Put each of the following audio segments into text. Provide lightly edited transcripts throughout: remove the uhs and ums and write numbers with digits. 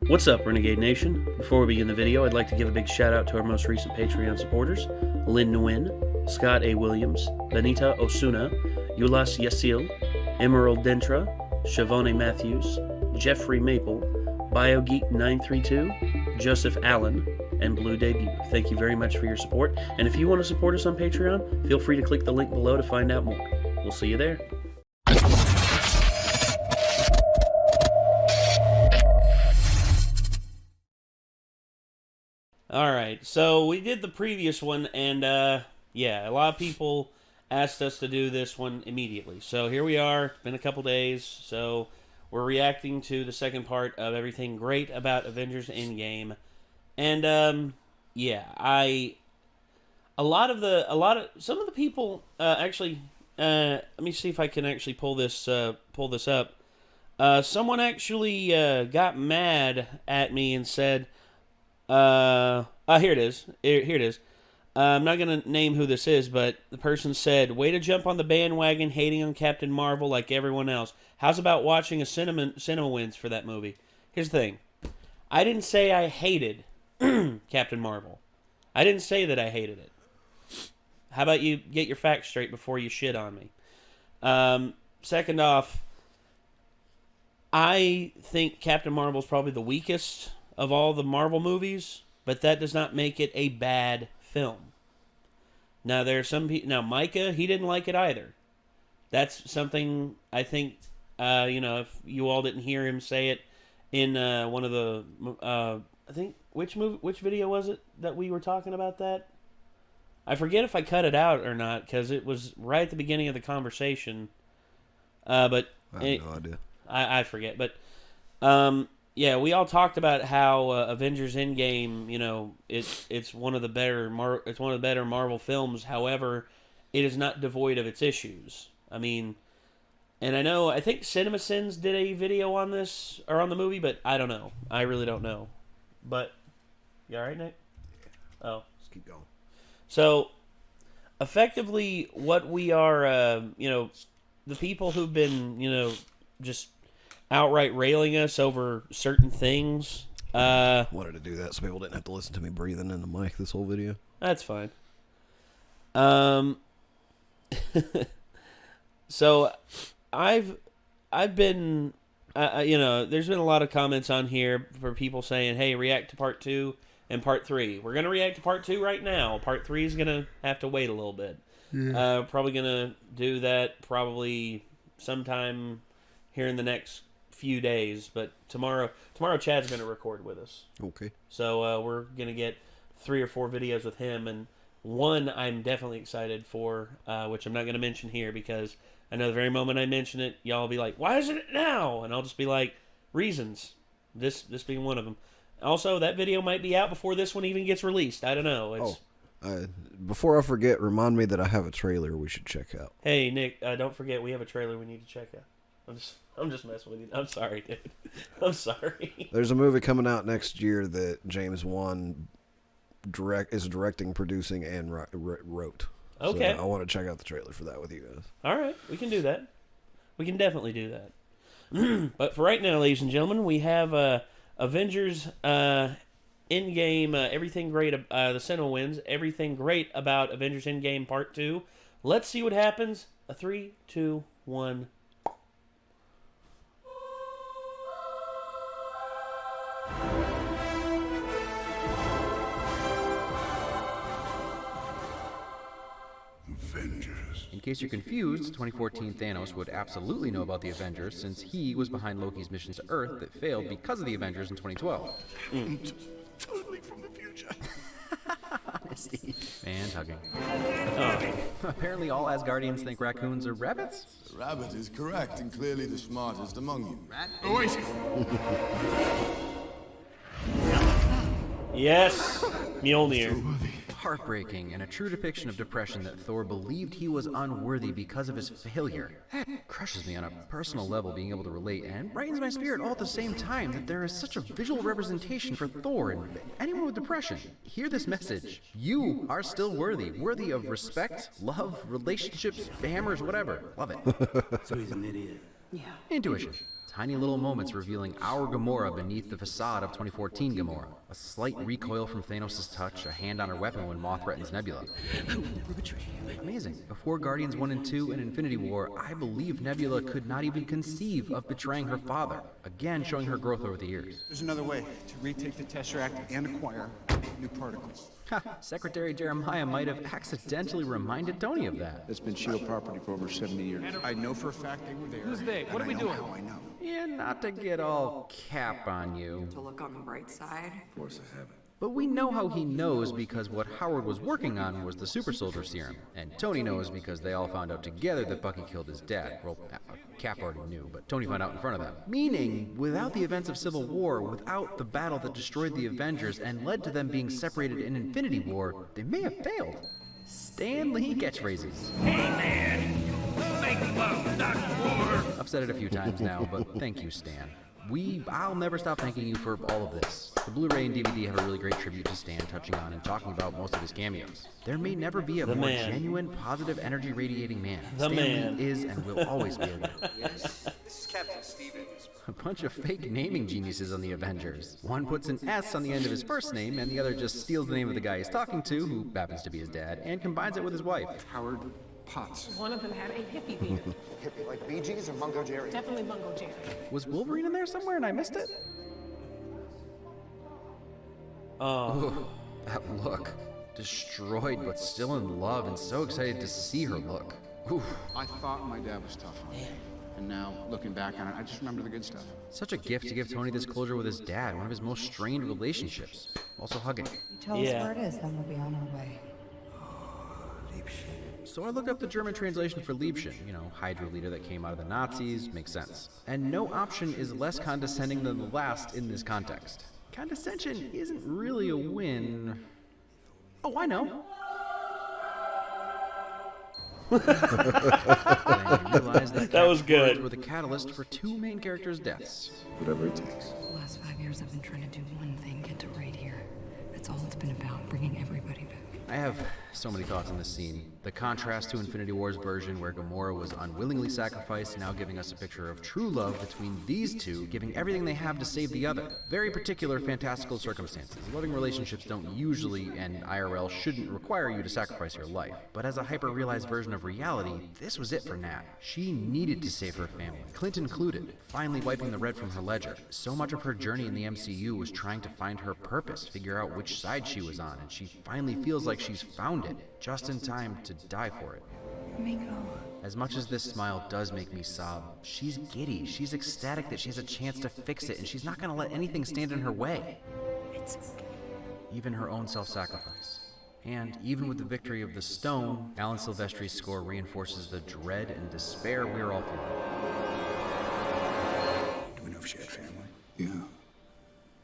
What's up, Renegade Nation? Before we begin the video, I'd like to give a big shout out to our most recent Patreon supporters, Lynn Nguyen, Scott A. Williams, Benita Osuna, Yulas Yasil, Emerald Dentra, Shavone Matthews, Jeffrey Maple, BioGeek932, Joseph Allen, and Blue Debut. Thank you very much for your support, and if you want to support us on Patreon, feel free to click the link below to find out more. We'll see you there. Alright, so we did the previous one, and yeah, a lot of people asked us to do this one immediately. So here we are, it's been a couple days, so we're reacting to the second part of everything great about Avengers Endgame. And yeah, some of the people actually let me see if I can actually pull this up. Someone actually got mad at me and said, here it is. Here it is. I'm not going to name who this is, but the person said, way to jump on the bandwagon hating on Captain Marvel like everyone else. How's about watching a CinemaWins for that movie? Here's the thing. I didn't say I hated Captain Marvel. I didn't say that I hated it. How about you get your facts straight before you shit on me? Second off, I think Captain Marvel is probably the weakest of all the Marvel movies, but that does not make it a bad film. Now, there are some people... Now, Micah, he didn't like it either. That's something I think, if you all didn't hear him say it in one of the... I think... Which video was it that we were talking about that? I forget if I cut it out or not, because it was right at the beginning of the conversation. But I have no idea. I forget, but... yeah, we all talked about how Avengers Endgame, it's one of the better Marvel films. However, it is not devoid of its issues. I mean, and I think CinemaSins did a video on this or on the movie, but I don't know. I really don't know. But you all right, Nick? Oh, Just keep going. So effectively, what we are, the people who've been, just outright railing us over certain things. Wanted to do that so people didn't have to listen to me breathing in the mic this whole video. That's fine. So I've been, there's been a lot of comments on here for people saying, hey, react to part 2 and part 3. We're going to react to part 2 right now. Part 3 is going to have to wait a little bit. Yeah. Probably going to do that probably sometime here in the next few days, but tomorrow Chad's going to record with us. Okay. So we're going to get 3 or 4 videos with him, and one I'm definitely excited for, which I'm not going to mention here because I know the very moment I mention it, y'all will be like, why isn't it now? And I'll just be like, reasons. This being one of them. Also, that video might be out before this one even gets released. I don't know. Before I forget, remind me that I have a trailer we should check out. Hey, Nick, don't forget we have a trailer we need to check out. I'm just messing with you. I'm sorry, dude. I'm sorry. There's a movie coming out next year that James Wan is directing, producing, and wrote. Okay. So I want to check out the trailer for that with you guys. All right. We can do that. We can definitely do that. But for right now, ladies and gentlemen, we have Avengers Endgame, everything great, the CinemaWins, everything great about Avengers Endgame Part 2. Let's see what happens. 3, 2, 1... In case you're confused, 2014 Thanos would absolutely know about the Avengers since he was behind Loki's missions to Earth that failed because of the Avengers in 2012. Totally from the future. Honesty. And hugging. Oh. Apparently all Asgardians think raccoons are rabbits? The rabbit is correct and clearly the smartest among you. Rat? Oasis! Yes, Mjolnir. Heartbreaking and a true depiction of depression that Thor believed he was unworthy because of his failure. That crushes me on a personal level, being able to relate, and brightens my spirit all at the same time that there is such a visual representation for Thor and anyone with depression. Hear this message. You are still worthy of respect, love, relationships, hammers, whatever. Love it. So he's an idiot. Yeah. Intuition. Tiny little moments revealing our Gamora beneath the facade of 2014 Gamora. A slight recoil from Thanos' touch, a hand on her weapon when Maw threatens Nebula. I will never betray you. Amazing. Before Guardians 1 and 2 and Infinity War, I believe Nebula could not even conceive of betraying her father. Again, showing her growth over the years. There's another way to retake the Tesseract and acquire new particles. Secretary Jeremiah might have accidentally reminded Tony of that. That's been SHIELD property for over 70 years. I know for a fact they were there. Who's they? What are we doing? How I know. Yeah, not to get all cap on you. To look on the bright side. Of course I haven't. But we know how he knows because what Howard was working on was the super soldier serum. And Tony knows because they all found out together that Bucky killed his dad. Well, Cap already knew, but Tony found out in front of them. Meaning, without the events of Civil War, without the battle that destroyed the Avengers and led to them being separated in Infinity War, they may have failed. Stan Lee catchphrases. Hey man, make love, not war. I've said it a few times now, but thank you, Stan. I'll never stop thanking you for all of this. The Blu-ray and DVD have a really great tribute to Stan, touching on and talking about most of his cameos. There may never be a more genuine, positive energy radiating man. Stan Lee is and will always be a leader. Yes, this is Captain Stevens. A bunch of fake naming geniuses on the Avengers. One puts an S on the end of his first name, and the other just steals the name of the guy he's talking to, who happens to be his dad, and combines it with his wife. Howard Potts. One of them had a hippie beard. Hippie like Bee Gees or Mungo Jerry? Definitely Bungo Jerry. Was Wolverine in there somewhere and I missed it? Ooh, that look. Destroyed but still in love and so excited to see her look. Oof. I thought my dad was tough on me. And now, looking back on it, I just remember the good stuff. Such a gift to give Tony this closure with his dad, one of his most strained relationships. Also hugging. Tell us where it is, then we'll be on our way. So I looked up the German translation for Liebchen, Hydra leader that came out of the Nazis, makes sense. And no option is less condescending than the last in this context. Condescension isn't really a win. Oh, I know. That was good. Were the catalyst for two main characters' deaths. Whatever it takes. The last 5 years I've been trying to do one thing, get to right here. That's all it's been about, bringing everybody back. I have so many thoughts on this scene. The contrast to Infinity War's version where Gamora was unwillingly sacrificed, now giving us a picture of true love between these two, giving everything they have to save the other. Very particular, fantastical circumstances. Loving relationships don't usually, and IRL shouldn't require you to sacrifice your life. But as a hyper-realized version of reality, this was it for Nat. She needed to save her family, Clint included, finally wiping the red from her ledger. So much of her journey in the MCU was trying to find her purpose, figure out which side she was on, and she finally feels like she's found it, just in time to die for it. Mako. As much as this smile does make me sob, she's giddy, she's ecstatic that she has a chance to fix it, and she's not gonna let anything stand in her way. Even her own self-sacrifice. And even with the victory of the stone, Alan Silvestri's score reinforces the dread and despair we're all feeling. Do we know if she had family? Yeah.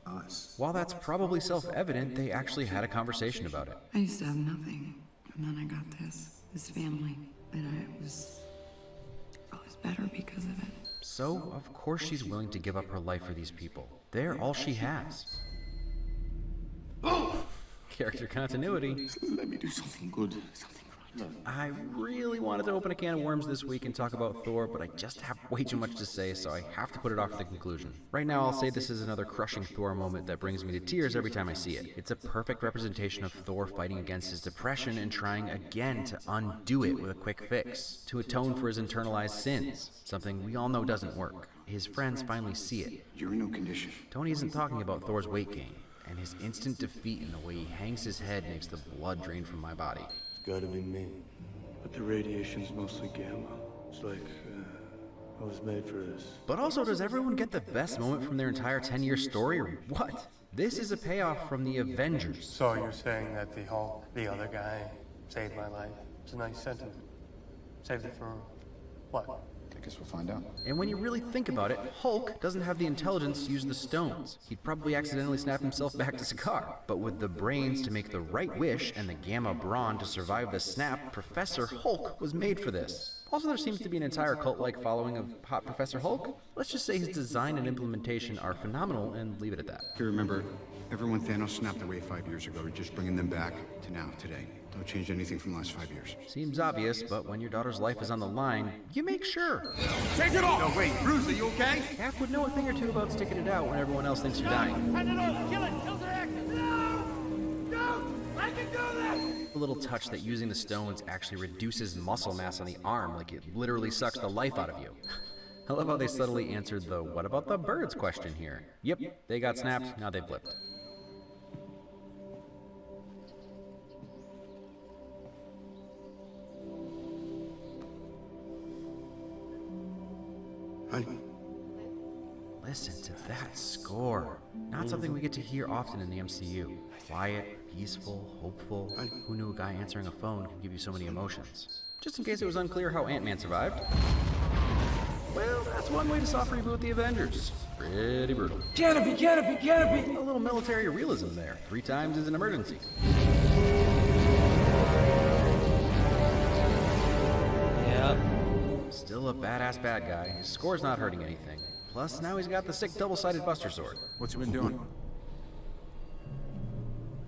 Us. While that's probably self-evident, they actually had a conversation about it. I used to have nothing, and then I got this family, and I was better because of it. So, of course she's willing to give up her life for these people. They're all she has. Character continuity. Let me do something good. Something right. I really wanted to open a can of worms this week and talk about Thor, but I just have way too much to say, so I have to put it off at the conclusion. Right now, I'll say this is another crushing Thor moment that brings me to tears every time I see it. It's a perfect representation of Thor fighting against his depression and trying again to undo it with a quick fix, to atone for his internalized sins, something we all know doesn't work. His friends finally see it. You're in no condition. Tony isn't talking about Thor's weight gain, and his instant defeat in the way he hangs his head makes the blood drain from my body. It's gotta be me. But the radiation's mostly gamma. It's like, I was made for this. But also, does everyone get the best moment from their entire 10-year story, or what? This is a payoff from the Avengers. So you're saying that the Hulk, the other guy, saved my life? It's a nice sentence. Saved it for what? I guess we'll find out. And when you really think about it, Hulk doesn't have the intelligence to use the stones. He'd probably accidentally snap himself back to Sakaar. But with the brains to make the right wish and the gamma brawn to survive the snap, Professor Hulk was made for this. Also, there seems to be an entire cult-like following of Hot Professor Hulk. Let's just say his design and implementation are phenomenal and leave it at that. You remember, everyone Thanos snapped away 5 years ago, we're just bringing them back to now, today. Don't change anything from the last 5 years. Seems obvious, but when your daughter's life is on the line, you make sure. Take it off! No, wait, Bruce, are you okay? Cap would know a thing or two about sticking it out when everyone else thinks you're dying. Hand it over! Kill it! Kills are active! No! No! I can do this! A little touch that using the stones actually reduces muscle mass on the arm, like it literally sucks the life out of you. I love how they subtly answered the "what about the birds" question here. Yep, they got snapped, now they blipped. Honey. Listen to that score. Not something we get to hear often in the MCU. Quiet, peaceful, hopeful. Who knew a guy answering a phone could give you so many emotions? Just in case it was unclear how Ant-Man survived. Well, that's one way to soft reboot the Avengers. Pretty brutal. Canopy! Canopy! Canopy! A little military realism there. 3 times is an emergency. Yep. Still a badass bad guy. His score's not hurting anything. Plus, now he's got the sick double-sided Buster Sword. What's he been doing?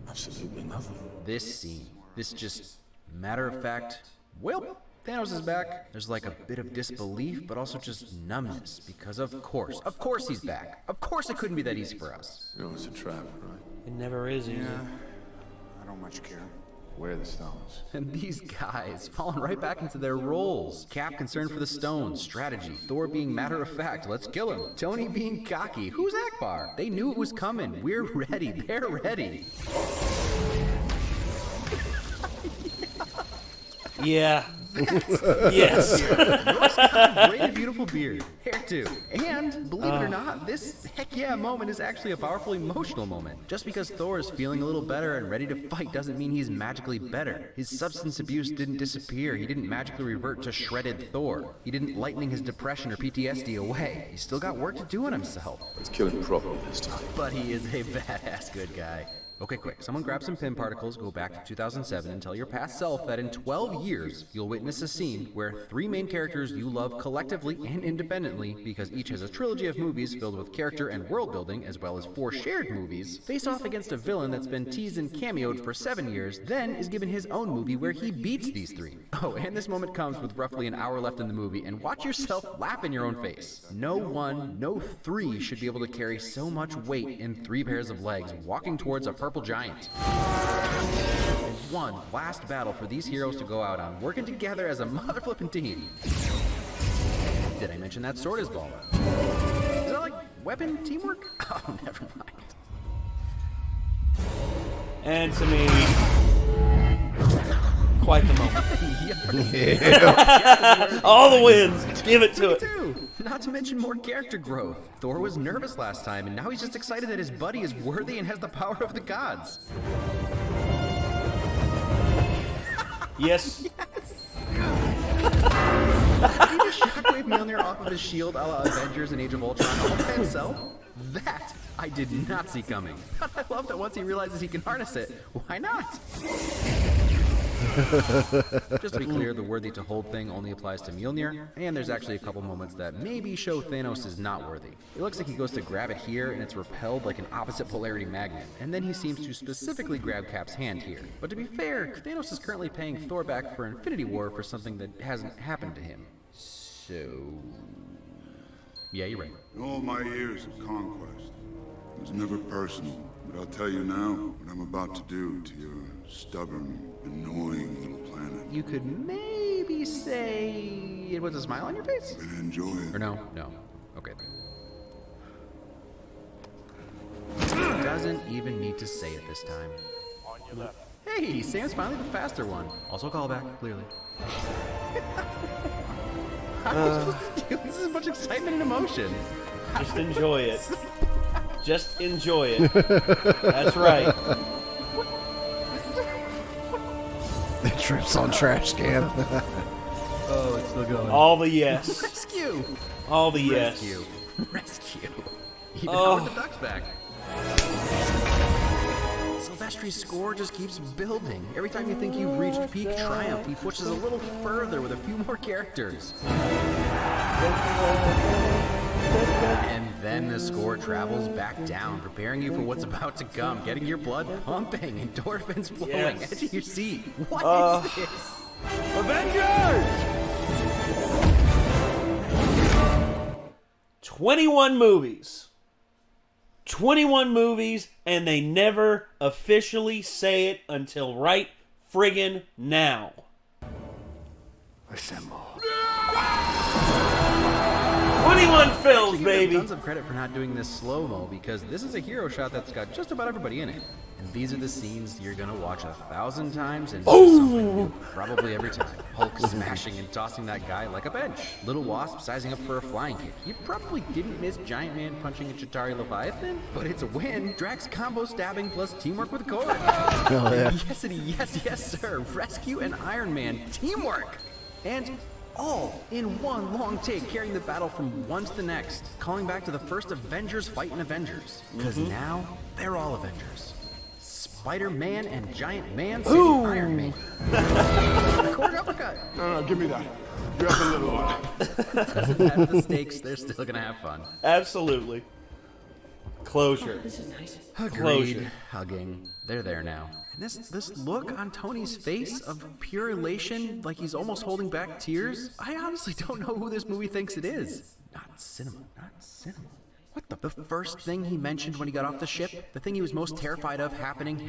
Absolutely nothing. This scene, this just matter-of-fact, well, Thanos is back. There's like a bit of disbelief, but also just numbness, because of course he's back. Of course it couldn't be that easy for us. You know it's a trap, right? It never is easy. Yeah, I don't much care. Where are the stones? And these guys falling right back into their roles. Cap concerned for the stones, strategy. Thor being matter-of-fact, let's kill him. Tony being cocky. Who's Akbar? They knew it was coming. We're ready. They're ready. Yeah. Yes. Great and beautiful beard. Hair too. And, believe it or not, this heck yeah moment is actually a powerful emotional moment. Just because Thor is feeling a little better and ready to fight doesn't mean he's magically better. His substance abuse didn't disappear. He didn't magically revert to shredded Thor. He didn't lightening his depression or PTSD away. He's still got work to do on himself. Let's kill him properly this time. But he is a badass good guy. Okay, quick. Someone grab some pin particles, go back to 2007, and tell your past self that in 12 years, you'll witness a scene where 3 main characters you love collectively and independently, because each has a trilogy of movies filled with character and world building, as well as 4 shared movies, face off against a villain that's been teased and cameoed for 7 years, then is given his own movie where he beats these 3. Oh, and this moment comes with roughly an hour left in the movie, and watch yourself laugh in your own face. No one, no 3 should be able to carry so much weight in 3 pairs of legs walking towards a purple giant. And one last battle for these heroes to go out on, working together as a mother-flipping team. Did I mention that sword is baller? Is that like weapon teamwork? Oh, never mind. And to me, quite the moment. All the wins. Give it to it. Not to mention more character growth. Thor was nervous last time, and now he's just excited that his buddy is worthy and has the power of the gods. Yes. He just shockwave Mjolnir off of his shield a la Avengers and Age of Ultron all by himself? That I did not see coming. But I love that once he realizes he can harness it, why not? Just to be clear, the worthy to hold thing only applies to Mjolnir, and there's actually a couple moments that maybe show Thanos is not worthy. It looks like he goes to grab it here, and it's repelled like an opposite polarity magnet, and then he seems to specifically grab Cap's hand here. But to be fair, Thanos is currently paying Thor back for Infinity War for something that hasn't happened to him. So... yeah, you're right. In all my years of conquest, it was never personal. But I'll tell you now what I'm about to do to your stubborn, annoying little planet. You could maybe say it was a smile on your face? I'm gonna enjoy it. Or no? No. Okay. Doesn't even need to say it this time. On your left. Hey, Sam's finally the faster one. Also a callback, clearly. How are you supposed to do? This is much excitement and emotion. Just enjoy it. Just enjoy it. That's right. It trips on trash can. Oh, it's still going. All the yes. Rescue! All the yes. Rescue. Even now with the duck's back. So Silvestri's score just keeps building. Every time you think you've reached peak triumph, he pushes a little further with a few more characters. And then the score travels back down, preparing you for what's about to come, getting your blood pumping, endorphins flowing, edge of your seat. What is this? Avengers! 21 movies. 21 movies, and they never officially say it until right friggin' now. Assemble. 21 films, baby. Tons of credit for not doing this slow-mo, because this is a hero shot that's got just about everybody in it. And these are the scenes you're gonna watch 1,000 times and do something new, probably every time. Hulk smashing and tossing that guy like a bench. Little Wasp sizing up for a flying kick. You probably didn't miss Giant Man punching a Chitauri Leviathan, but it's a win. Drax combo stabbing plus teamwork with Korg. Oh, yeah. Yes, sir. Rescue and Iron Man teamwork. And all in one long take, carrying the battle from one to the next, calling back to the first Avengers fight in Avengers. Because now, they're all Avengers. Spider-Man and Giant Man saving Iron Man. Korg uppercut. No, give me that. You have the little one. Doesn't matter the stakes, they're still gonna have fun. Absolutely. Closure. This is nice. Agreed. Closure. Hugging. They're there now. And this look on Tony's face of pure elation, like he's almost holding back tears, I honestly don't know who this movie thinks it is. Not cinema. What the first thing he mentioned when he got off the ship? The thing he was most terrified of happening,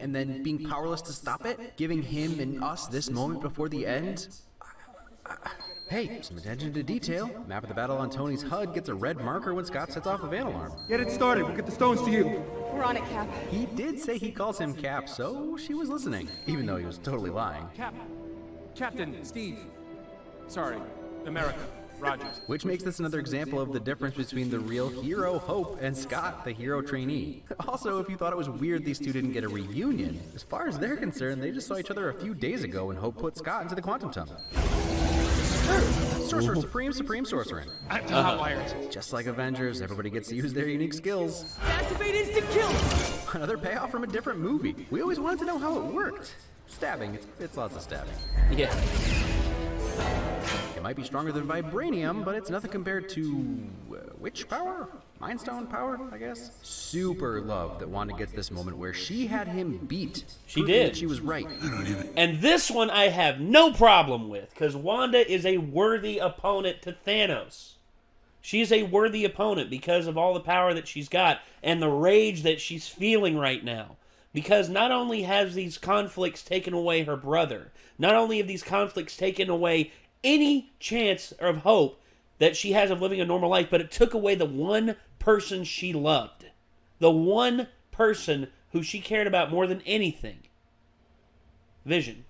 and then being powerless to stop it? Giving him and us this moment before the end? Hey, some attention to detail. Map of the battle on Tony's HUD gets a red marker when Scott sets off the van alarm. Get it started. We'll get the stones to you. We're on it, Cap. He did say he calls him Cap, so she was listening, even though he was totally lying. Captain, Steve. Sorry, America. Rogers. Which makes this another example of the difference between the real hero, Hope, and Scott, the hero trainee. Also, if you thought it was weird these two didn't get a reunion, as far as they're concerned, they just saw each other a few days ago and Hope put Scott into the quantum tunnel. Sorcerer Supreme Sorcerer. Just like Avengers, everybody gets to use their unique skills. Activate instant kill! Another payoff from a different movie. We always wanted to know how it worked. Stabbing, it's lots of stabbing. Yeah. It might be stronger than vibranium, but it's nothing compared to witch power? Mind Stone power, I guess? Super love that Wanda gets this moment where she had him beat. She did. That she was right. And this one I have no problem with, because Wanda is a worthy opponent to Thanos. She's a worthy opponent because of all the power that she's got and the rage that she's feeling right now. Because not only has these conflicts taken away her brother, not only have these conflicts taken away any chance of hope that she has of living a normal life, but it took away the one person she loved. The one person who she cared about more than anything. Vision.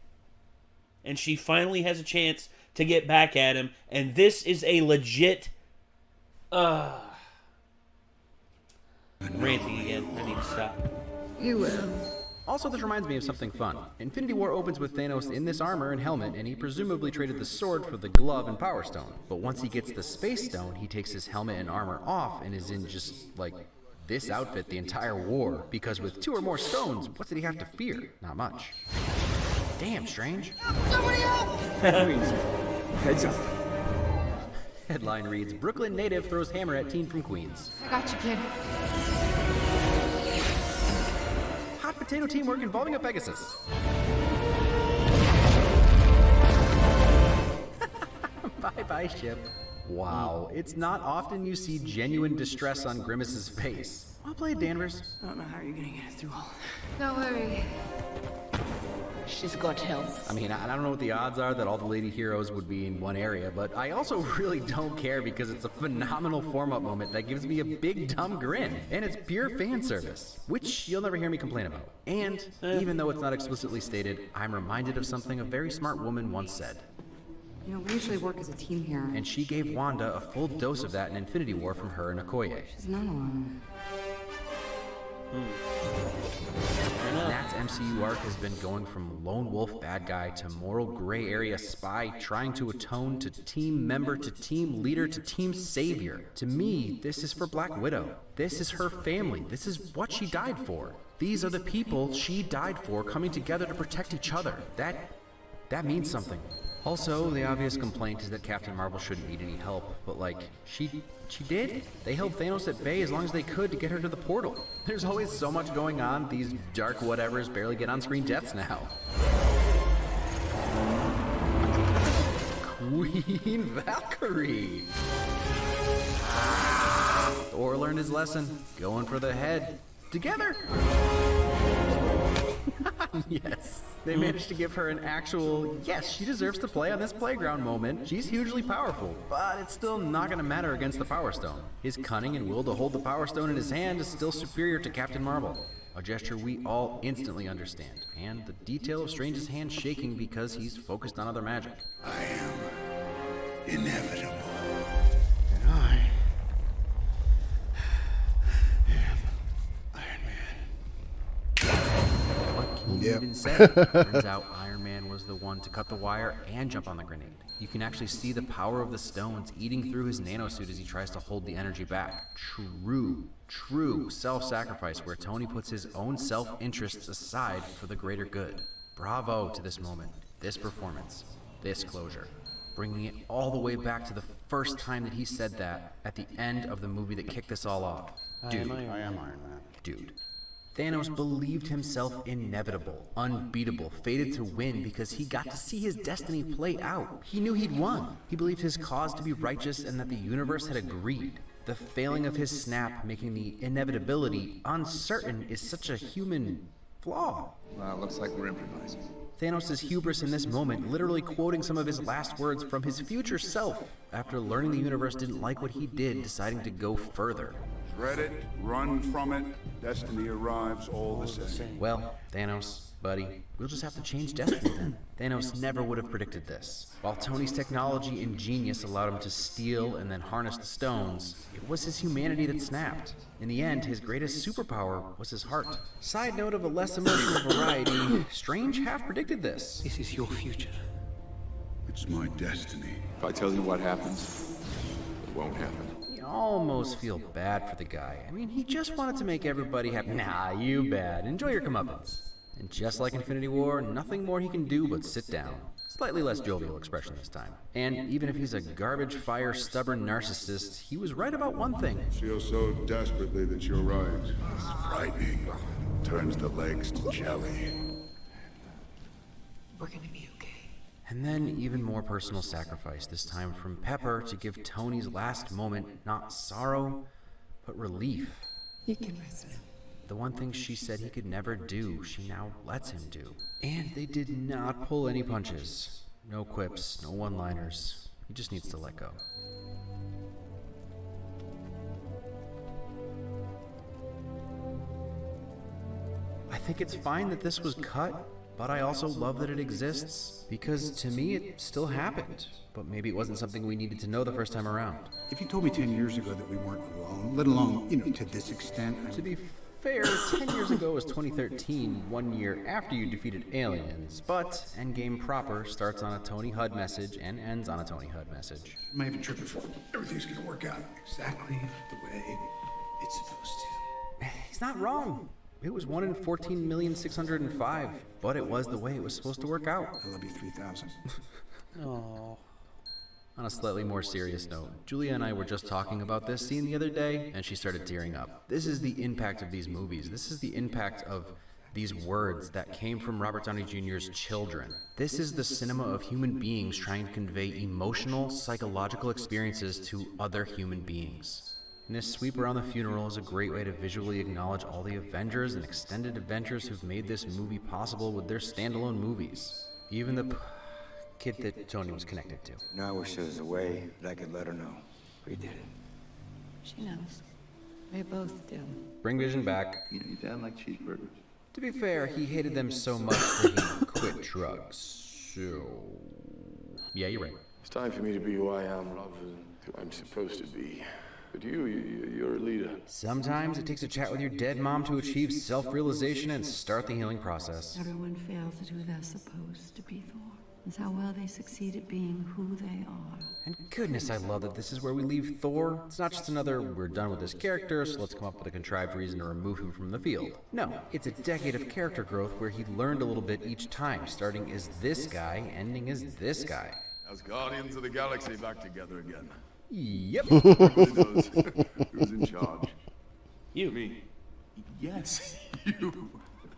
And she finally has a chance to get back at him, and this is a legit... ranting again. I need to stop. You will. Also, this reminds me of something fun. Infinity War opens with Thanos in this armor and helmet, and he presumably traded the sword for the glove and power stone. But once he gets the space stone, he takes his helmet and armor off and is in just, like, this outfit the entire war. Because with 2 or more stones, what did he have to fear? Not much. Damn, Strange. Somebody help! Heads up. Headline reads, Brooklyn native throws hammer at teen from Queens. I got you, kid. Hot potato teamwork involving a Pegasus. Bye-bye, ship. Wow, it's not often you see genuine distress on Grimace's face. Well played, Danvers. I don't know how you're gonna get it through all that. Don't worry. She's got help. I mean, I don't know what the odds are that all the lady heroes would be in one area, but I also really don't care because it's a phenomenal form-up moment that gives me a big dumb grin. And it's pure fan service, which you'll never hear me complain about. And, even though it's not explicitly stated, I'm reminded of something a very smart woman once said. You know, we usually work as a team here. And she gave Wanda a full dose of that in Infinity War from her and Okoye. She's not alone. And that's MCU arc has been going from lone wolf bad guy to moral gray area spy trying to atone to team member to team leader to team savior. To me, this is for Black Widow. This is her family. This is what she died for. These are the people she died for coming together to protect each other. That means something. Also, the obvious complaint is that Captain Marvel shouldn't need any help, but like, she did? They held Thanos at bay as long as they could to get her to the portal. There's always so much going on, these dark whatevers barely get on-screen deaths now. Queen Valkyrie! Thor learned his lesson, going for the head. Together! Yes. They managed to give her an actual, yes, she deserves to play on this playground moment. She's hugely powerful, but it's still not going to matter against the Power Stone. His cunning and will to hold the Power Stone in his hand is still superior to Captain Marvel. A gesture we all instantly understand, and the detail of Strange's hand shaking because he's focused on other magic. I am inevitable. And I Even said, turns out Iron Man was the one to cut the wire and jump on the grenade. You can actually see the power of the stones eating through his nanosuit as he tries to hold the energy back. True self-sacrifice where Tony puts his own self-interests aside for the greater good. Bravo to this moment, this performance, this closure. Bringing it all the way back to the first time that he said that at the end of the movie that kicked this all off. Dude, I am Iron Man. Dude. Thanos believed himself inevitable, unbeatable, fated to win because he got to see his destiny play out. He knew he'd won. He believed his cause to be righteous and that the universe had agreed. The failing of his snap, making the inevitability uncertain, is such a human flaw. Well, looks like we're improvising. Thanos' hubris in this moment, literally quoting some of his last words from his future self after learning the universe didn't like what he did, deciding to go further. Dread it, run from it, destiny arrives all the same. Well, Thanos, buddy, we'll just have to change destiny then. Thanos never would have predicted this. While Tony's technology and genius allowed him to steal and then harness the stones, it was his humanity that snapped. In the end, his greatest superpower was his heart. Side note of a less emotional variety, Strange half predicted this. This is your future. It's my destiny. If I tell you what happens, it won't happen. Almost feel bad for the guy. I mean, he just wanted to make everybody happy. Nah, you bad. Enjoy your comeuppance. And just like Infinity War, nothing more he can do but sit down. Slightly less jovial expression this time. And even if he's a garbage fire, stubborn narcissist, he was right about one thing. Feel so desperately that you're right. It's frightening. Turns the legs to jelly. We're gonna be okay. And then even more personal sacrifice, this time from Pepper to give Tony's last moment not sorrow, but relief. You can rest now. The one thing she said he could never do, she now lets him do. And they did not pull any punches. No quips, no one-liners. He just needs to let go. I think it's fine that this was cut, but I also love that it exists, because to me it still happened. But maybe it wasn't something we needed to know the first time around. If you told me 10 years ago that we weren't alone, let alone, to this extent... To be fair, 10 years ago was 2013, 1 year after you defeated aliens, but Endgame proper starts on a Tony Hud message and ends on a Tony Hud message. I might have tripped before. Everything's gonna work out exactly the way it's supposed to. He's not wrong. It was 1 in 14,605,000, but it was the way it was supposed to work out. I love you 3,000. Oh. On a slightly more serious note, Julia and I were just talking about this scene the other day, and she started tearing up. This is the impact of these movies. This is the impact of these words that came from Robert Downey Jr.'s children. This is the cinema of human beings trying to convey emotional, psychological experiences to other human beings. And this sweep around the funeral is a great way to visually acknowledge all the Avengers and extended adventures who've made this movie possible with their standalone movies. Even the kid that Tony was connected to. Now I wish there was a way that I could let her know we did it. She knows. We both do. Bring Vision back. You dad like cheeseburgers? To be fair, he hated them so much that he quit drugs. So... yeah, you're right. It's time for me to be who I am rather than who I'm supposed to be. But you're a leader. Sometimes it takes a chat with your dead mom to achieve self-realization and start the healing process. Everyone fails at who they're supposed to be, Thor. It's how well they succeed at being who they are. And goodness, I love that this is where we leave Thor. It's not just another, we're done with this character, so let's come up with a contrived reason to remove him from the field. No, it's a decade of character growth where he learned a little bit each time, starting as this guy, ending as this guy. As Guardians of the Galaxy back together again. Yep. Everybody knows who's in charge. You. Me. Yes, you.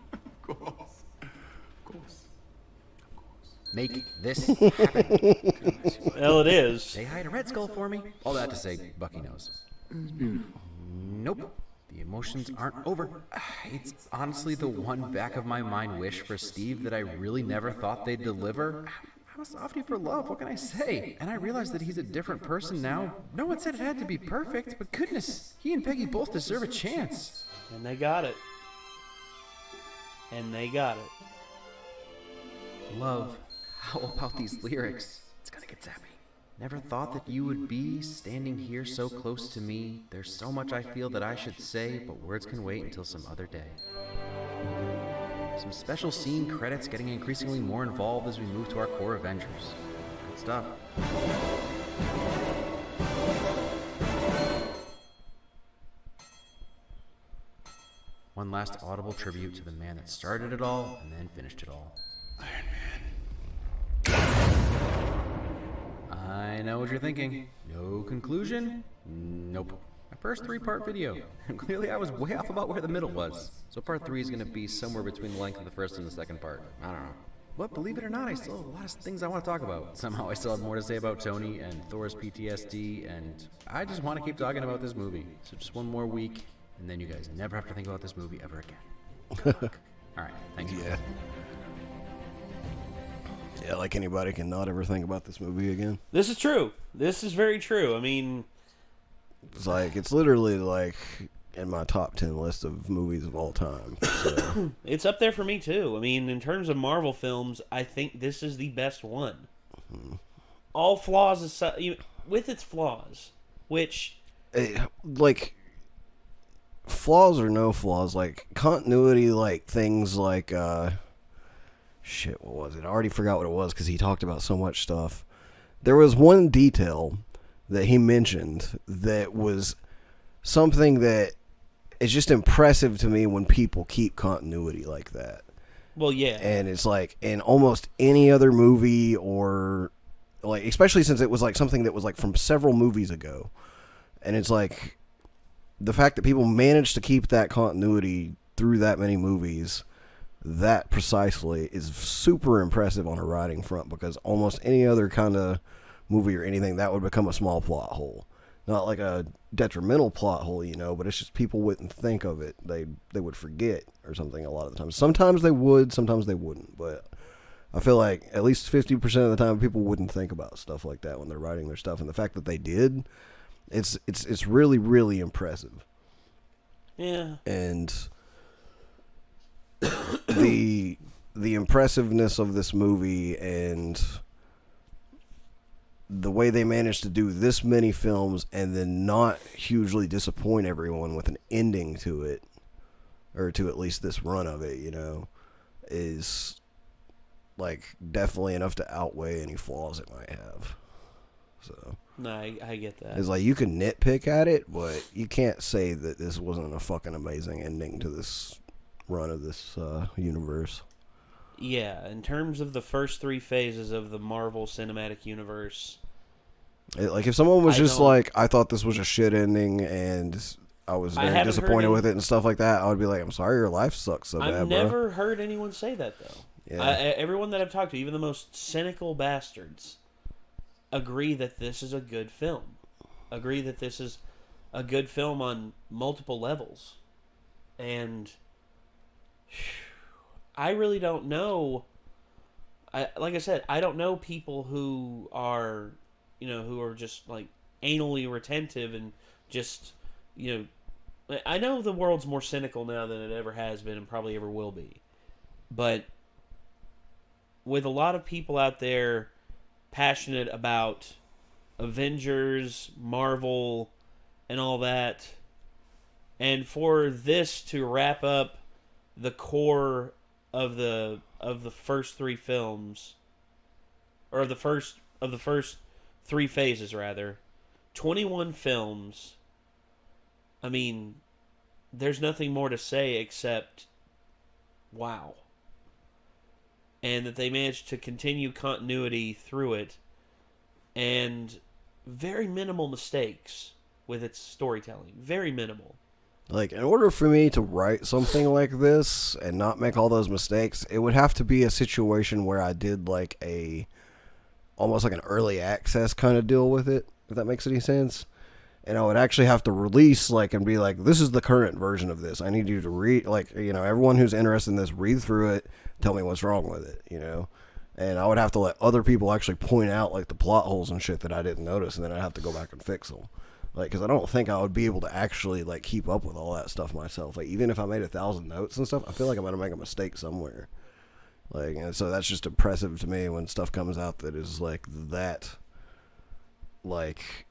Of course. Make this happen. Well, it is. Say hi to Red Skull for me. All that to say, Bucky knows. It's beautiful. Nope. The emotions aren't over. It's honestly the one back of my mind wish for Steve that I really never thought they'd deliver. I'm a softie for love, what can I say? And I realize that he's a different person now. No one said it had to be perfect, but goodness, he and Peggy both deserve a chance. And they got it. Love. How about these lyrics? It's gonna get zappy. Never thought that you would be standing here so close to me. There's so much I feel that I should say, but words can wait until some other day. Some special scene credits getting increasingly more involved as we move to our core Avengers. Good stuff. One last audible tribute to the man that started it all and then finished it all. I know what you're thinking. No conclusion? Nope. My first 3-part video. And clearly I was way off about where the middle was. So part 3 is going to be somewhere between the length of the first and the second part. I don't know. But believe it or not, I still have a lot of things I want to talk about. Somehow I still have more to say about Tony and Thor's PTSD, and I just want to keep talking about this movie. So just one more week, and then you guys never have to think about this movie ever again. Alright, thank you. Yeah, like anybody can not ever think about this movie again. This is true. This is very true. I mean, it's literally like in my top 10 list of movies of all time. So. It's up there for me too. I mean, in terms of Marvel films, I think this is the best one. Mm-hmm. All flaws aside, with its flaws, which flaws or no flaws, like continuity, like things like shit, what was it? I already forgot what it was because he talked about so much stuff. There was one detail that he mentioned that was something that is just impressive to me when people keep continuity like that. Well, yeah. And it's like in almost any other movie, or like, especially since it was like something that was like from several movies ago. And it's like the fact that people managed to keep that continuity through that many movies, that precisely is super impressive on a writing front, because almost any other kind of movie or anything, that would become a small plot hole. Not like a detrimental plot hole, but it's just people wouldn't think of it. They would forget or something a lot of the time. Sometimes they would, sometimes they wouldn't. But I feel like at least 50% of the time people wouldn't think about stuff like that when they're writing their stuff. And the fact that they did, it's really, really impressive. Yeah. And the impressiveness of this movie and the way they managed to do this many films and then not hugely disappoint everyone with an ending to it, or to at least this run of it, is like definitely enough to outweigh any flaws it might have. So no, I get that. It's like you can nitpick at it, but you can't say that this wasn't a fucking amazing ending to this run of this universe. Yeah, in terms of the first 3 phases of the Marvel Cinematic Universe. Like, if someone was just like, I thought this was a shit ending and I was very disappointed with it and stuff like that, I would be like, I'm sorry, your life sucks so bad, bro. I've never heard anyone say that, though. Yeah. Everyone that I've talked to, even the most cynical bastards, agree that this is a good film. Agree that this is a good film on multiple levels. And I really don't know. Like I said, I don't know people who are, who are just like anally retentive and just, I know the world's more cynical now than it ever has been and probably ever will be. But with a lot of people out there passionate about Avengers, Marvel, and all that, and for this to wrap up the core of the first three films, or the first 3 phases rather, 21 films. I mean, there's nothing more to say except wow. And that they managed to continue continuity through it, and very minimal mistakes with its storytelling. Very minimal. Like, in order for me to write something like this and not make all those mistakes, it would have to be a situation where I did like almost like an early access kind of deal with it, if that makes any sense. And I would actually have to release, like, and be like, this is the current version of this. I need you to read, like, you know, everyone who's interested in this, read through it, tell me what's wrong with it, you know? And I would have to let other people actually point out, like, the plot holes and shit that I didn't notice, and then I'd have to go back and fix them. Like, because I don't think I would be able to actually, like, keep up with all that stuff myself. Like, even if I made 1,000 notes and stuff, I feel like I'm going to make a mistake somewhere. Like, and so that's just impressive to me when stuff comes out that is, like, that, like,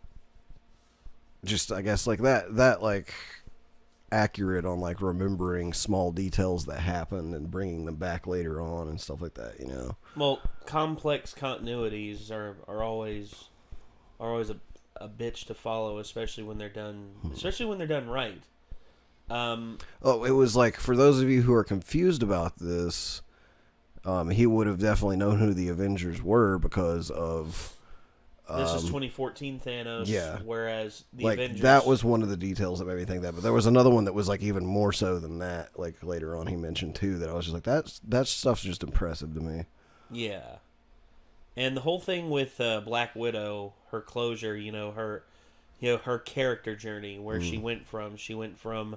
just, I guess, like, that, like, accurate on, like, remembering small details that happen and bringing them back later on and stuff like that, you know? Well, complex continuities are always a bitch to follow, especially when they're done right. It was like, for those of you who are confused about this, he would have definitely known who the Avengers were because of this is 2014 Thanos, yeah. Whereas the like, Avengers... that was one of the details that made me think that, but there was another one that was like even more so than that, like later on he mentioned too, that I was just like, that stuff's just impressive to me. Yeah. And the whole thing with Black Widow, her closure, her character journey, where she went from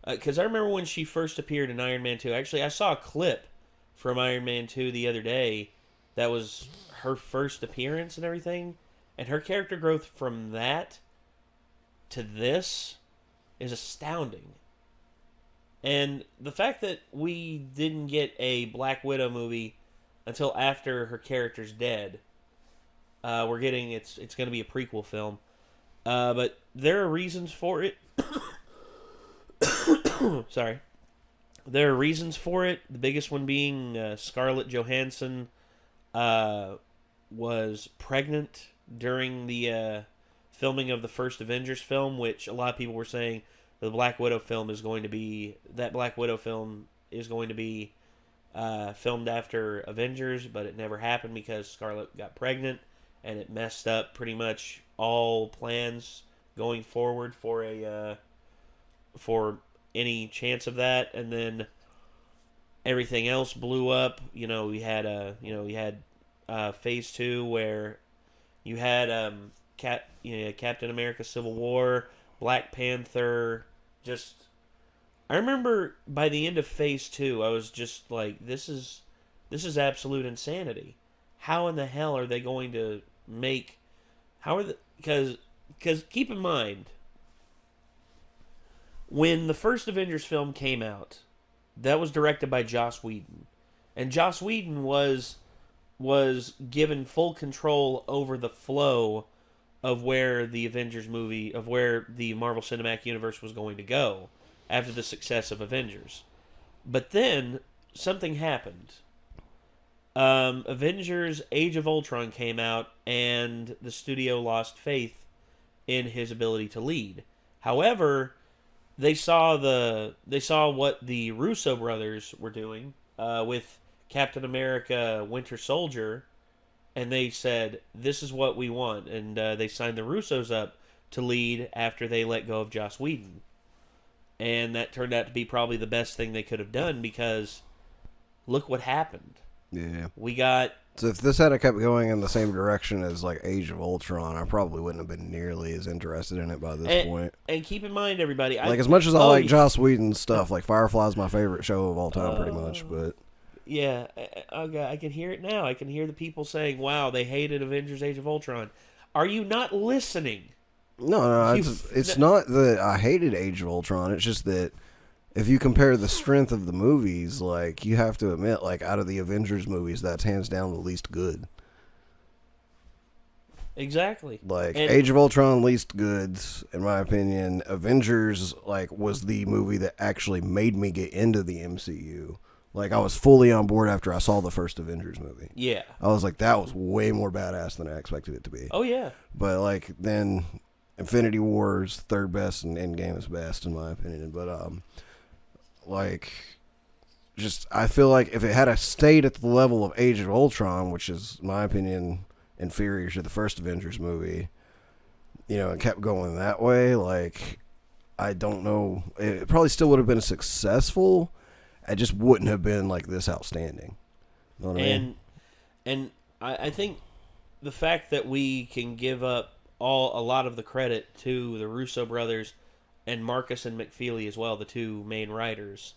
because I remember when she first appeared in Iron Man 2, actually I saw a clip from Iron Man 2 the other day that was her first appearance and everything, and her character growth from that to this is astounding. And the fact that we didn't get a Black Widow movie until after her character's dead, we're getting it's going to be a prequel film, but there are reasons for it. Sorry, there are reasons for it. The biggest one being Scarlett Johansson was pregnant during the filming of the first Avengers film, which a lot of people were saying the Black Widow film is going to be filmed after Avengers, but it never happened because Scarlett got pregnant, and it messed up pretty much all plans going forward for any chance of that. And then everything else blew up. We had Phase 2 where you had Captain America: Civil War, Black Panther. I remember by the end of Phase 2, I was just like, this is absolute insanity. How in the hell are they going to make... Because keep in mind, when the first Avengers film came out, that was directed by Joss Whedon. And Joss Whedon was given full control over the flow of where the Avengers movie, of where the Marvel Cinematic Universe was going to go after the success of Avengers. But then something happened. Avengers Age of Ultron came out, and the studio lost faith in his ability to lead. However, they saw what the Russo brothers were doing with Captain America Winter Soldier, and they said, this is what we want. And they signed the Russos up to lead after they let go of Joss Whedon. And that turned out to be probably the best thing they could have done, because look what happened. Yeah. We got... So if this had kept going in the same direction as like Age of Ultron, I probably wouldn't have been nearly as interested in it by this point. And keep in mind, everybody... as much as I like Joss Whedon's stuff, like Firefly's my favorite show of all time pretty much, but... Yeah, I can hear it now. I can hear the people saying, wow, they hated Avengers Age of Ultron. Are you not listening? No, it's not that I hated Age of Ultron. It's just that if you compare the strength of the movies, like, you have to admit, like, out of the Avengers movies, that's hands down the least good. Exactly. Like, Age of Ultron least goods, in my opinion. Avengers, like, was the movie that actually made me get into the MCU. Like, I was fully on board after I saw the first Avengers movie. Yeah. I was like, that was way more badass than I expected it to be. Oh, yeah. But, like, then Infinity War is third best and Endgame is best, in my opinion. But, like, just, I feel like if it had stayed at the level of Age of Ultron, which is, in my opinion, inferior to the first Avengers movie, you know, and kept going that way, like, I don't know. It probably still would have been successful. It just wouldn't have been like this outstanding. You know what I mean? And I think the fact that we can give up a lot of the credit to the Russo brothers and Marcus and McFeely as well, the two main writers,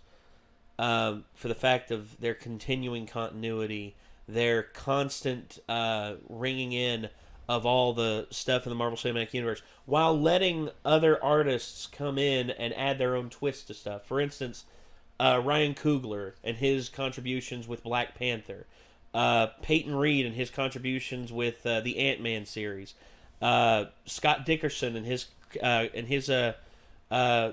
for the fact of their continuing continuity, their constant ringing in of all the stuff in the Marvel Cinematic Universe, while letting other artists come in and add their own twist to stuff. For instance, Ryan Coogler and his contributions with Black Panther, Peyton Reed and his contributions with the Ant-Man series, Scott Dickerson and his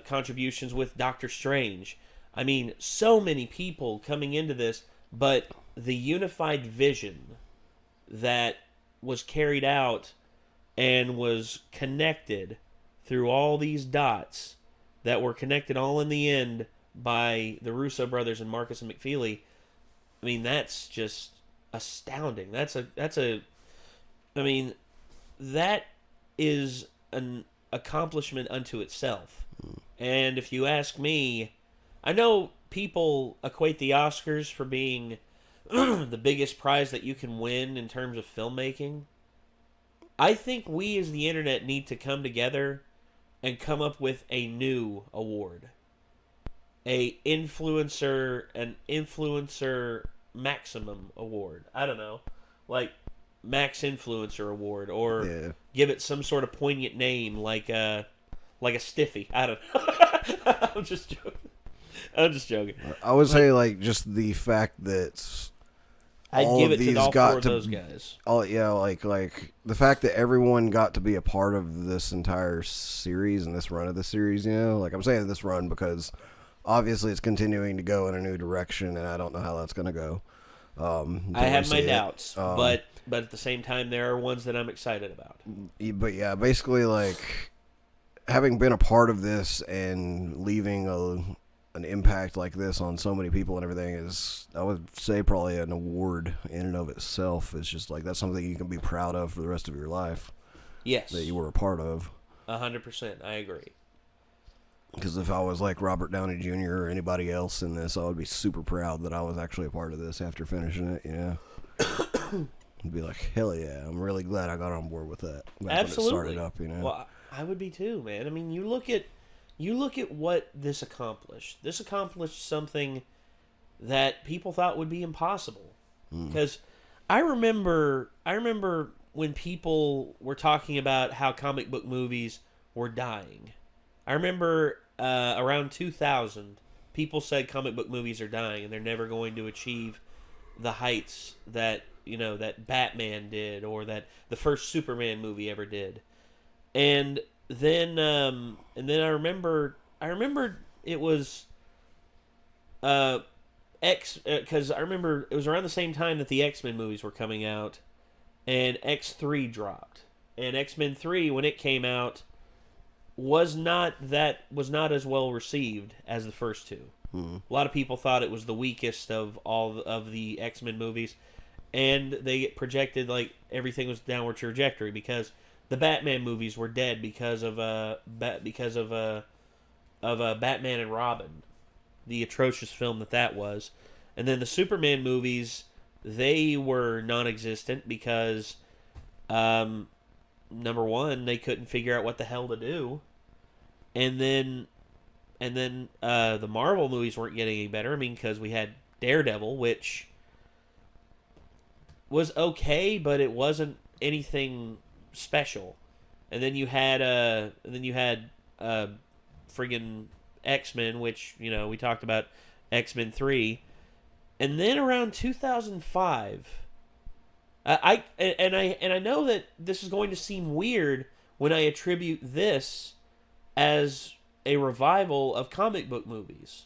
contributions with Doctor Strange. I mean, so many people coming into this, but the unified vision that was carried out and was connected through all these dots that were connected all in the end by the Russo brothers and Marcus and McFeely. I mean, that's just astounding. I mean, that is an accomplishment unto itself. And if you ask me, I know people equate the Oscars for being the biggest prize that you can win in terms of filmmaking. I think we as the internet need to come together and come up with a new award. An influencer maximum award. I don't know. Like Max Influencer Award, or give it some sort of poignant name like a stiffy. I don't know. I'm just joking. I would say, like, just the fact that I'd give it to all four of those guys. Like the fact that everyone got to be a part of this entire series and this run of the series, you know? Like, I'm saying this run because obviously it's continuing to go in a new direction, and I don't know how that's going to go. I have my doubts, but at the same time, there are ones that I'm excited about. But yeah, basically, like, having been a part of this and leaving an impact like this on so many people and everything is, I would say, probably an award in and of itself. It's just like, that's something you can be proud of for the rest of your life. Yes. That you were a part of. 100%. I agree. Because if I was like Robert Downey Jr. or anybody else in this, I would be super proud that I was actually a part of this after finishing it, you know? I'd be like, hell yeah, I'm really glad I got on board with that. Absolutely. When it started up, you know? Well, I would be too, man. I mean, you look at what this accomplished. This accomplished something that people thought would be impossible. Because I remember when people were talking about how comic book movies were dying. I remember around 2000, people said comic book movies are dying and they're never going to achieve the heights that, you know, that Batman did or that the first Superman movie ever did. And then I remember it was because I remember it was around the same time that the X-Men movies were coming out, and X3 dropped. And X-Men 3, when it came out, was not as well received as the first two. A lot of people thought it was the weakest of all of the X-Men movies, and they projected like everything was downward trajectory because the Batman movies were dead because of Batman and Robin, the atrocious film that was. And then the Superman movies, they were non-existent because number one, they couldn't figure out what the hell to do. And then the Marvel movies weren't getting any better. I mean, because we had Daredevil, which was okay, but it wasn't anything special. And then you had friggin' X-Men, which, you know, we talked about X-Men 3. And then around 2005, I know that this is going to seem weird when I attribute this as a revival of comic book movies.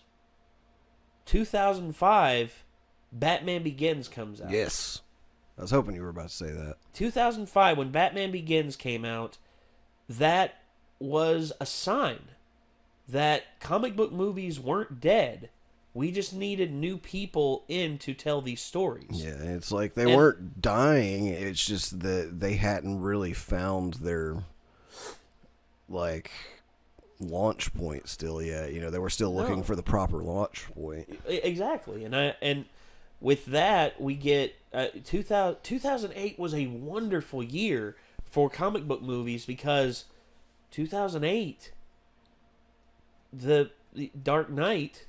2005, Batman Begins comes out. Yes. I was hoping you were about to say that. 2005, when Batman Begins came out, that was a sign that comic book movies weren't dead. We just needed new people in to tell these stories. Yeah, it's like they weren't dying. It's just that they hadn't really found their, like, launch point still yet. You know, they were still looking for the proper launch point. Exactly. And with that, we get 2008 was a wonderful year for comic book movies because 2008, the Dark Knight,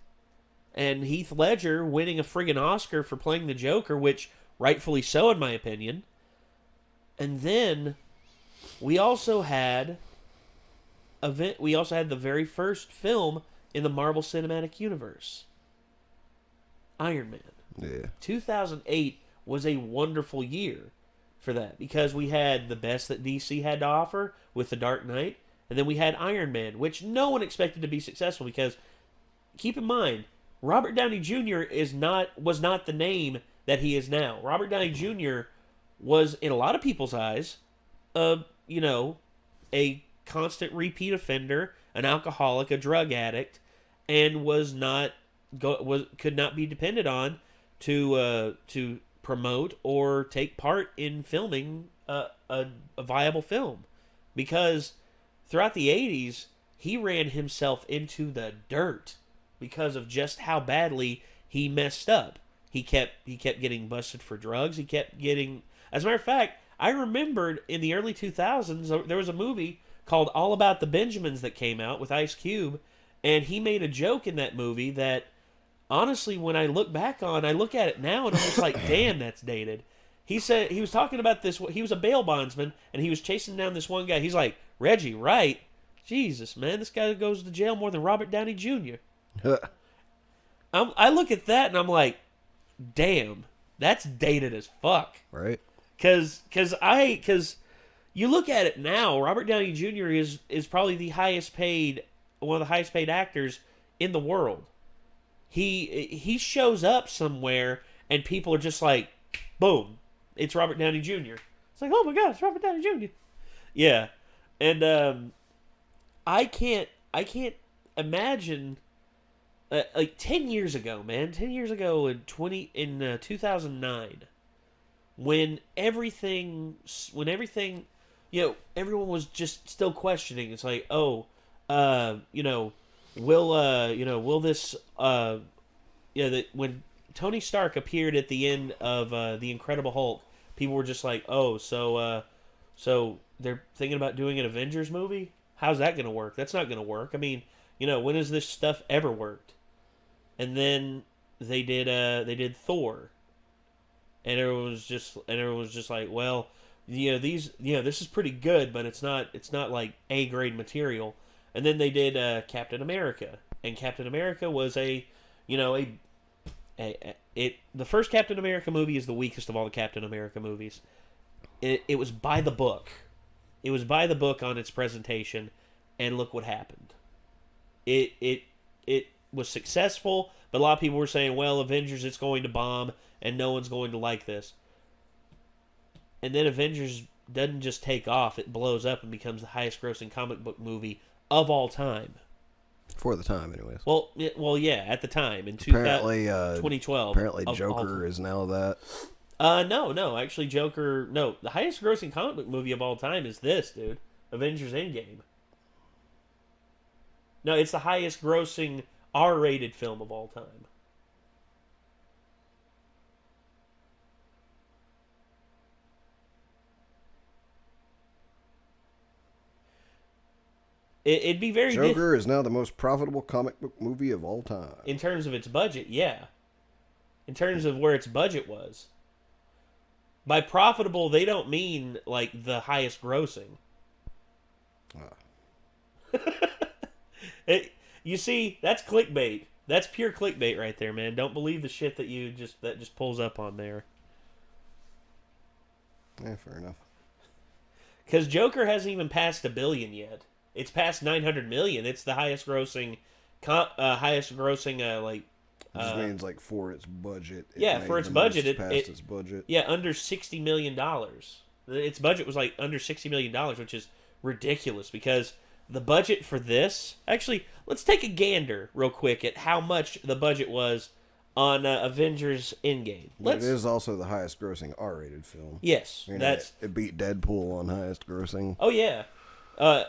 and Heath Ledger winning a friggin' Oscar for playing the Joker, which rightfully so in my opinion. And then we also had the very first film in the Marvel Cinematic Universe, Iron Man. Yeah. 2008 was a wonderful year for that because we had the best that DC had to offer with The Dark Knight, and then we had Iron Man, which no one expected to be successful because, keep in mind, Robert Downey Jr. was not the name that he is now. Robert Downey Jr. was, in a lot of people's eyes, a constant repeat offender, an alcoholic, a drug addict, and could not be depended on to promote or take part in filming a viable film, because throughout the 80s he ran himself into the dirt because of just how badly he messed up. He kept getting busted for drugs. He kept getting, as a matter of fact, I remembered in the early 2000s there was a movie called All About the Benjamins that came out with Ice Cube, and he made a joke in that movie that, honestly, when I look back on, I look at it now and I'm just like, damn, that's dated. He said, he was talking about this, he was a bail bondsman, and he was chasing down this one guy. He's like, Reggie Wright? Jesus, man, this guy goes to jail more than Robert Downey Jr. I look at that and I'm like, damn, that's dated as fuck. Right. Because you look at it now, Robert Downey Jr. is probably one of the highest paid actors in the world. He shows up somewhere and people are just like, boom, it's Robert Downey Jr. It's like, oh my God, it's Robert Downey Jr. Yeah, and I can't imagine like 10 years ago, man, 10 years ago in 2009, when everything, everyone was just still questioning. It's like, will this, when Tony Stark appeared at the end of The Incredible Hulk, people were just like, so they're thinking about doing an Avengers movie? How's that going to work? That's not going to work. I mean, when has this stuff ever worked? And then they did Thor, and everyone was just like, well, this is pretty good, but it's not like A grade material. And then they did Captain America, and Captain America was the first Captain America movie is the weakest of all the Captain America movies. It was by the book. It was by the book on its presentation, and look what happened. It was successful, but a lot of people were saying, well, Avengers, it's going to bomb, and no one's going to like this. And then Avengers doesn't just take off, it blows up and becomes the highest grossing comic book movie of all time. For the time, anyways. Well, yeah, at the time. In 2012. Apparently Joker is now that. No. Actually, Joker... No, the highest grossing comic book movie of all time is this, dude. Avengers Endgame. No, it's the highest grossing R-rated film of all time. It'd be very... Joker is now the most profitable comic book movie of all time. In terms of its budget, yeah. In terms of where its budget was. By profitable, they don't mean, like, the highest grossing. You see, that's clickbait. That's pure clickbait right there, man. Don't believe the shit that just pulls up on there. Yeah, fair enough. Because Joker hasn't even passed $1 billion yet. It's past 900 million. It's the highest grossing, like. Just means like for its budget. For its budget, its budget. Yeah, under $60 million. Its budget was like under $60 million, which is ridiculous because the budget for this. Actually, let's take a gander real quick at how much the budget was on Avengers Endgame. It is also the highest grossing R-rated film. Yes, it beat Deadpool on highest grossing. Oh yeah,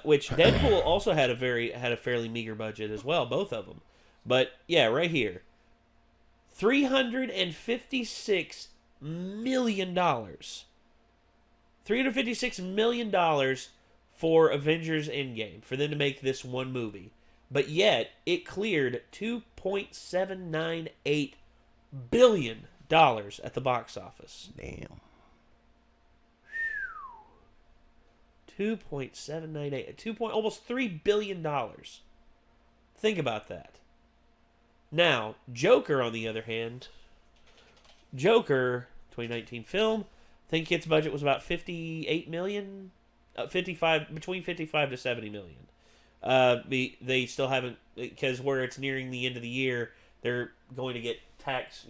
which Deadpool also had a fairly meager budget as well, both of them. But yeah, right here, $356 million. $356 million for Avengers Endgame for them to make this one movie. But yet, it cleared $2.798 billion at the box office. Damn. 2.798, almost $3 billion. Think about that. Now, Joker, on the other hand, Joker, 2019 film, I think its budget was about $58 million, between $55 to $70 million. They still haven't, because where it's nearing the end of the year, they're going to get tax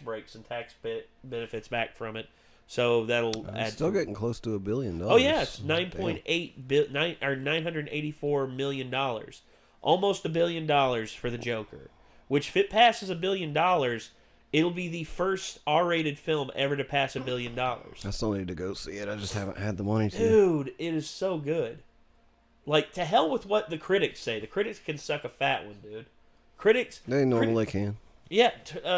breaks and tax benefits back from it. So that'll add. Still getting close to $1 billion. Oh yeah, it's $984 million, almost $1 billion for the Joker. Which, if it passes $1 billion, it'll be the first R-rated film ever to pass $1 billion. I still need to go see it. I just haven't had the money to. Dude, it is so good. Like, to hell with what the critics say. The critics can suck a fat one, dude. They normally can. Yeah,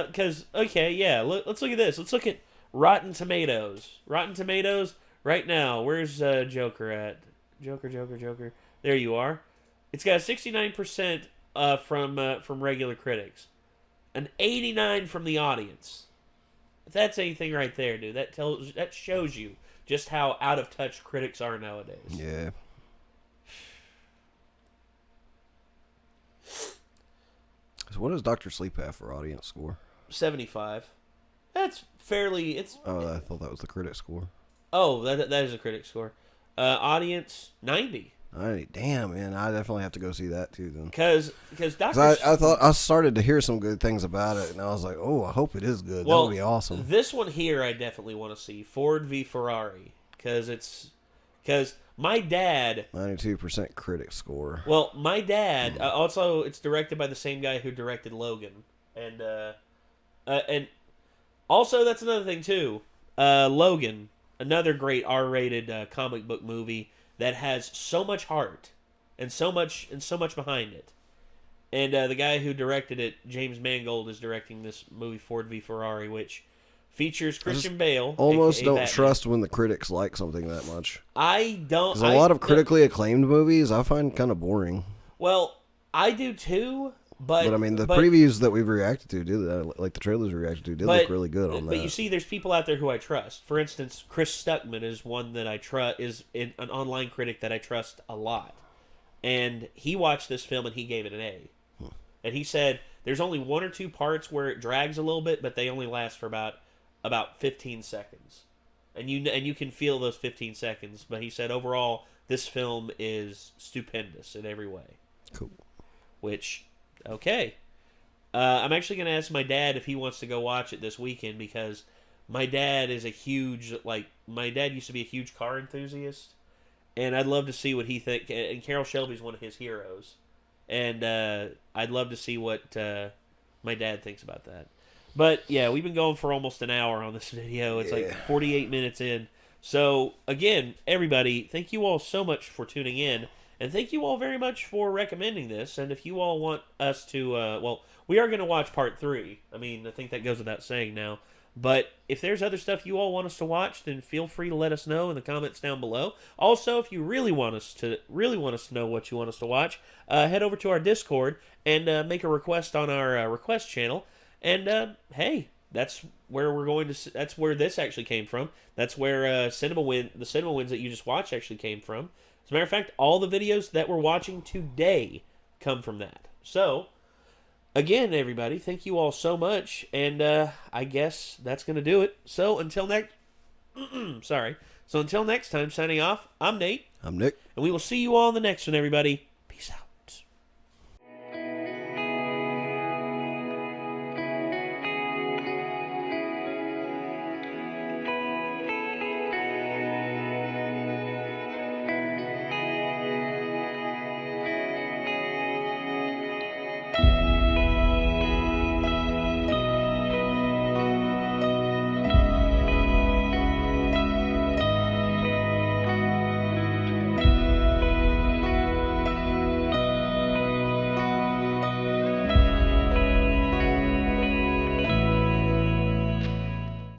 because, let's look at this. Let's look at Rotten Tomatoes. Rotten Tomatoes, right now, where's Joker at? Joker. There you are. It's got a 69% from regular critics. An 89 from the audience. If that's anything right there, dude, that shows you just how out of touch critics are nowadays. Yeah. So what does Dr. Sleep have for audience score? 75. That's fairly. Oh, I thought that was the critic score. Oh, that is a critic score. Audience 90. Damn, man, I definitely have to go see that too then. Because I thought I started to hear some good things about it, and I was like, oh, I hope it is good. That would be awesome. This one here, I definitely want to see Ford v Ferrari because my dad 92% critic score. Well, my dad also it's directed by the same guy who directed Logan, and also that's another thing too. Logan, another great R-rated comic book movie that has so much heart and so much behind it. And the guy who directed it, James Mangold, is directing this movie Ford v Ferrari, which features Christian Bale. Almost don't Batman. trust when the critics like something that much. I don't. Because a lot of critically acclaimed movies I find kind of boring. Well, I do too. But I mean, the previews that we've reacted to like the trailers we reacted to, did look really good on that. But you see, there's people out there who I trust. For instance, Chris Stuckman is one that I trust, an online critic that I trust a lot. And he watched this film and he gave it an A. And he said there's only one or two parts where it drags a little bit, but they only last for about 15 seconds. And you can feel those 15 seconds. But he said overall, this film is stupendous in every way. Cool. Which. Okay. I'm actually going to ask my dad if he wants to go watch it this weekend because my dad is my dad used to be a huge car enthusiast, and I'd love to see what he thinks. And Carroll Shelby's one of his heroes, and I'd love to see what my dad thinks about that. But yeah, we've been going for almost an hour on this video. It's like 48 minutes in. So again, everybody, thank you all so much for tuning in. And thank you all very much for recommending this. And if you all want us to, we are going to watch part 3. I mean, I think that goes without saying now. But if there's other stuff you all want us to watch, then feel free to let us know in the comments down below. Also, if you really want us to know what you want us to watch, head over to our Discord and make a request on our request channel. And hey, that's where we're going to. That's where this actually came from. That's where the CinemaWins that you just watched actually came from. As a matter of fact, all the videos that we're watching today come from that. So, again, everybody, thank you all so much. And I guess that's going to do it. So, until next... Sorry. So until next time, signing off, I'm Nate. I'm Nick. And we will see you all in the next one, everybody. Peace out.